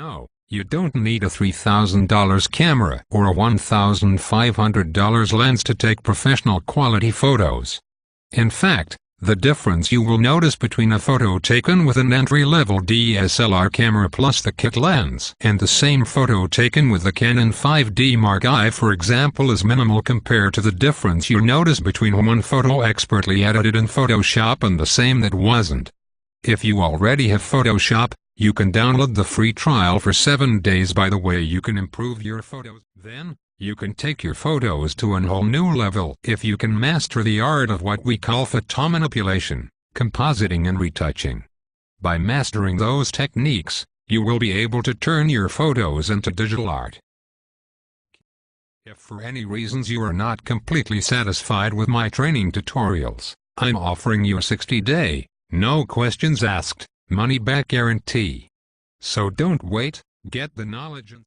No, you don't need a $3,000 camera or a $1,500 lens to take professional quality photos. In fact, the difference you will notice between a photo taken with an entry-level DSLR camera plus the kit lens and the same photo taken with the Canon 5D Mark I, for example, is minimal compared to the difference you notice between one photo expertly edited in Photoshop and the same that wasn't. If you already have Photoshop, you can download the free trial for 7 days. By the way, you can improve your photos. Then, you can take your photos to a whole new level if you can master the art of what we call photo manipulation, compositing and retouching. By mastering those techniques, you will be able to turn your photos into digital art. If for any reasons you are not completely satisfied with my training tutorials, I'm offering you a 60-day, no questions asked, money-back guarantee. So don't wait, get the knowledge and